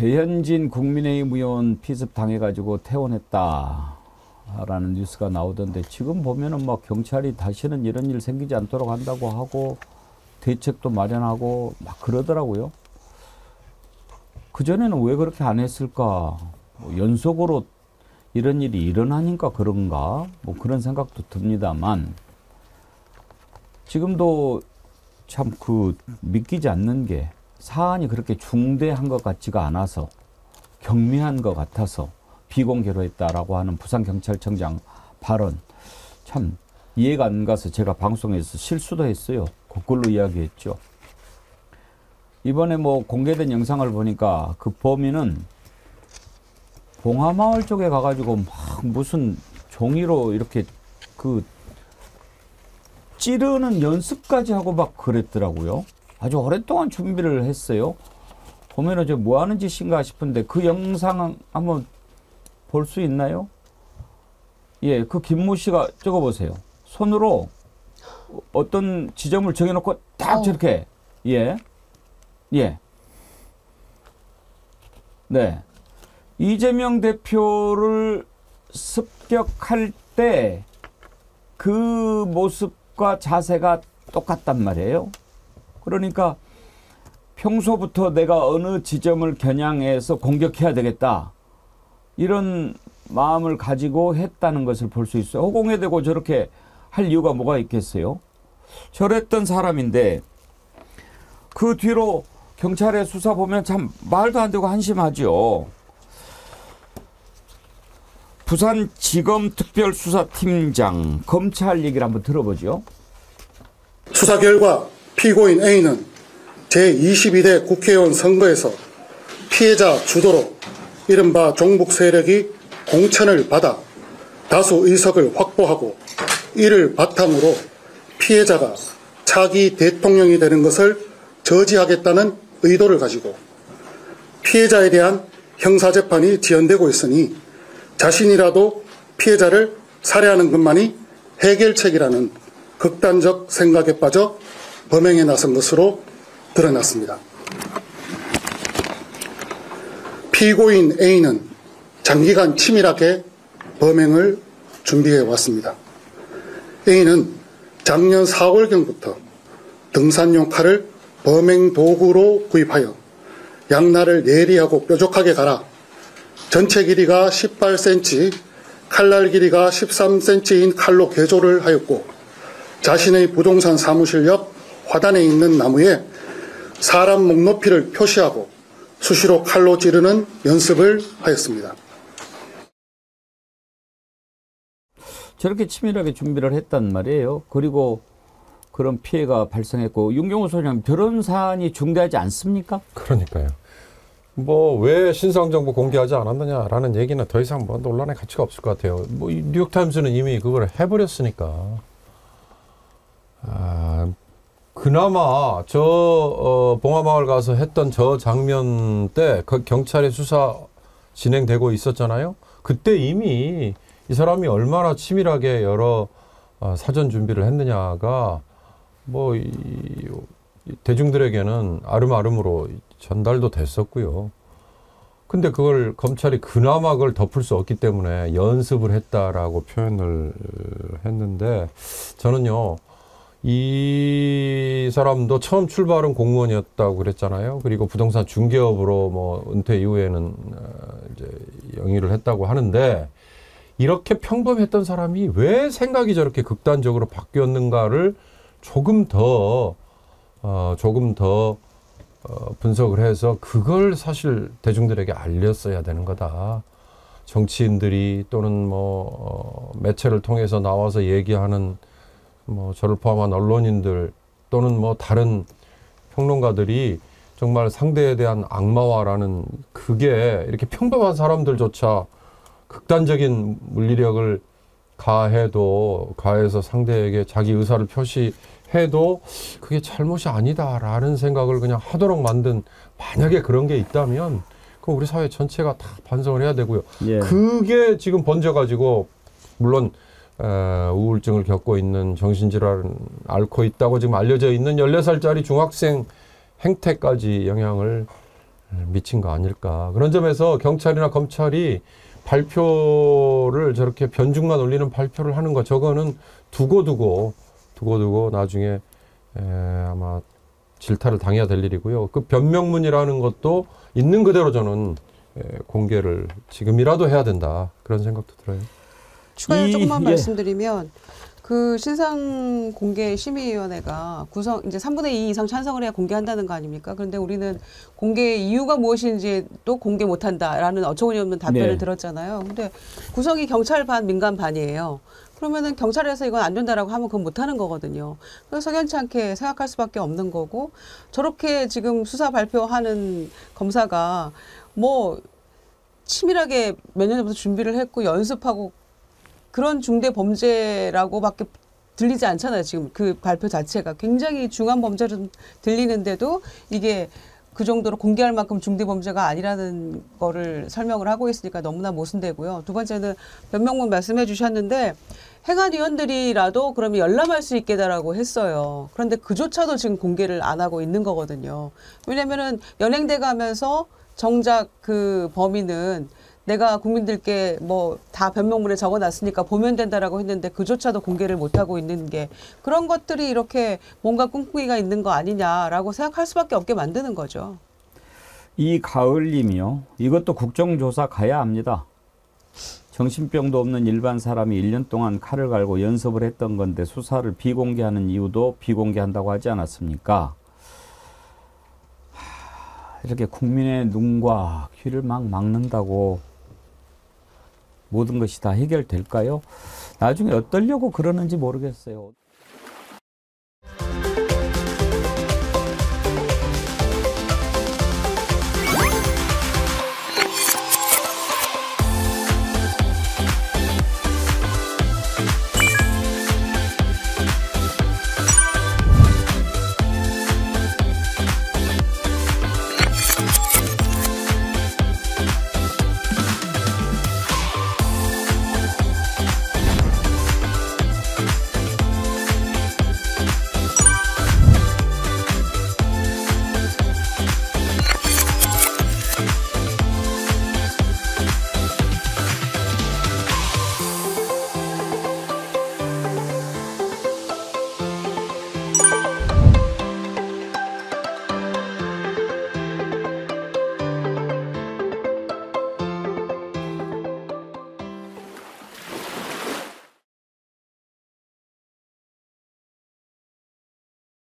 배현진 국민의힘 의원 피습 당해가지고 퇴원했다라는 뉴스가 나오던데 지금 보면은 막 경찰이 다시는 이런 일 생기지 않도록 한다고 하고 대책도 마련하고 막 그러더라고요. 그전에는 왜 그렇게 안 했을까? 뭐 연속으로 이런 일이 일어나니까 그런가? 뭐 그런 생각도 듭니다만 지금도 참 믿기지 않는 게 사안이 그렇게 중대한 것 같지가 않아서 경미한 것 같아서 비공개로 했다라고 하는 부산경찰청장 발언 참 이해가 안 가서 제가 방송에서 실수도 했어요. 거꾸로 이야기했죠. 이번에 뭐 공개된 영상을 보니까 그 범인은 봉하마을 쪽에 가가지고 막 무슨 종이로 이렇게 찌르는 연습까지 하고 막 그랬더라고요. 아주 오랫동안 준비를 했어요. 보면은 저 뭐 하는 짓인가 싶은데 그 영상 한번 볼 수 있나요? 예, 그 김모 씨가 적어보세요. 손으로 어떤 지점을 정해놓고 딱 저렇게 예. 네. 이재명 대표를 습격할 때 그 모습과 자세가 똑같단 말이에요. 그러니까 평소부터 내가 어느 지점을 겨냥해서 공격해야 되겠다. 이런 마음을 가지고 했다는 것을 볼 수 있어요. 허공에 대고 저렇게 할 이유가 뭐가 있겠어요? 저랬던 사람인데 그 뒤로 경찰의 수사 보면 참 말도 안 되고 한심하죠. 부산지검특별수사팀장 검찰 얘기를 한번 들어보죠. 수사 결과 피고인 A는 제22대 국회의원 선거에서 피해자 주도로 이른바 종북 세력이 공천을 받아 다수 의석을 확보하고 이를 바탕으로 피해자가 차기 대통령이 되는 것을 저지하겠다는 의도를 가지고 피해자에 대한 형사재판이 지연되고 있으니 자신이라도 피해자를 살해하는 것만이 해결책이라는 극단적 생각에 빠져 범행에 나선 것으로 드러났습니다. 피고인 A는 장기간 치밀하게 범행을 준비해 왔습니다. A는 작년 4월경부터 등산용 칼을 범행 도구로 구입하여 양날을 예리하고 뾰족하게 갈아 전체 길이가 18cm, 칼날 길이가 13cm인 칼로 개조를 하였고 자신의 부동산 사무실 옆 화단에 있는 나무에 사람 목 높이를 표시하고 수시로 칼로 찌르는 연습을 하였습니다. 저렇게 치밀하게 준비를 했단 말이에요. 그리고 그런 피해가 발생했고 윤경호 소장님 저런 사안이 중대하지 않습니까? 그러니까요. 뭐 왜 신상정보 공개하지 않았느냐라는 얘기는 더 이상 뭐 논란의 가치가 없을 것 같아요. 뭐 뉴욕타임스는 이미 그걸 해버렸으니까. 그나마 봉하마을 가서 했던 저 장면 때 그 경찰의 수사 진행되고 있었잖아요. 그때 이미 이 사람이 얼마나 치밀하게 여러 사전 준비를 했느냐가 뭐 대중들에게는 아름아름으로 전달도 됐었고요. 근데 그걸 검찰이 그나마 그걸 덮을 수 없기 때문에 연습을 했다라고 표현을 했는데 저는요, 이 사람도 처음 출발은 공무원이었다고 그랬잖아요. 그리고 부동산 중개업으로 뭐 은퇴 이후에는 이제 영위를 했다고 하는데 이렇게 평범했던 사람이 왜 생각이 저렇게 극단적으로 바뀌었는가를 조금 더 분석을 해서 그걸 사실 대중들에게 알렸어야 되는 거다. 정치인들이 또는 매체를 통해서 나와서 얘기하는 저를 포함한 언론인들 또는 다른 평론가들이 정말 상대에 대한 악마화라는 그게 이렇게 평범한 사람들조차 극단적인 물리력을 가해서 상대에게 자기 의사를 표시해도 그게 잘못이 아니다라는 생각을 그냥 하도록 만든, 만약에 그런 게 있다면 그럼 우리 사회 전체가 다 반성을 해야 되고요. 예. 그게 지금 번져가지고 물론 우울증을 겪고 있는, 정신질환을 앓고 있다고 지금 알려져 있는 14살짜리 중학생 행태까지 영향을 미친 거 아닐까. 그런 점에서 경찰이나 검찰이 발표를 저렇게 변죽만 올리는 발표를 하는 거 저거는 두고두고 나중에 아마 질타를 당해야 될 일이고요. 그 변명문이라는 것도 있는 그대로 저는 공개를 지금이라도 해야 된다. 그런 생각도 들어요. 추가로 조금만 말씀드리면 그 신상공개심의위원회가 구성 이제 3분의 2 이상 찬성을 해야 공개한다는 거 아닙니까? 그런데 우리는 공개 이유가 무엇인지 또 공개 못한다라는 어처구니 없는 답변을 들었잖아요. 근데 구성이 경찰 반 민간 반이에요. 그러면은 경찰에서 이건 안 된다라고 하면 그건 못하는 거거든요. 그래서 석연치 않게 생각할 수밖에 없는 거고 저렇게 지금 수사 발표하는 검사가 뭐 치밀하게 몇 년 전부터 준비를 했고 연습하고 그런 중대 범죄라고밖에 들리지 않잖아요. 지금 그 발표 자체가 굉장히 중한 범죄로 들리는데도 이게 그 정도로 공개할 만큼 중대 범죄가 아니라는 거를 설명을 하고 있으니까 너무나 모순되고요. 두 번째는 변명문 말씀해 주셨는데 행안위원들이라도 그러면 열람할 수 있게다라고 했어요. 그런데 그조차도 지금 공개를 안 하고 있는 거거든요. 왜냐면은 연행돼 가면서 정작 그 범인은 내가 국민들께 뭐 다 변명문에 적어놨으니까 보면 된다라고 했는데 그조차도 공개를 못하고 있는 게 그런 것들이 이렇게 뭔가 꿍꿍이가 있는 거 아니냐라고 생각할 수밖에 없게 만드는 거죠. 이 가을님이요. 이것도 국정조사 가야 합니다. 정신병도 없는 일반 사람이 1년 동안 칼을 갈고 연습을 했던 건데 수사를 비공개하는 이유도 비공개한다고 하지 않았습니까? 이렇게 국민의 눈과 귀를 막 막는다고 모든 것이 다 해결될까요? 나중에 어떠려고 그러는지 모르겠어요.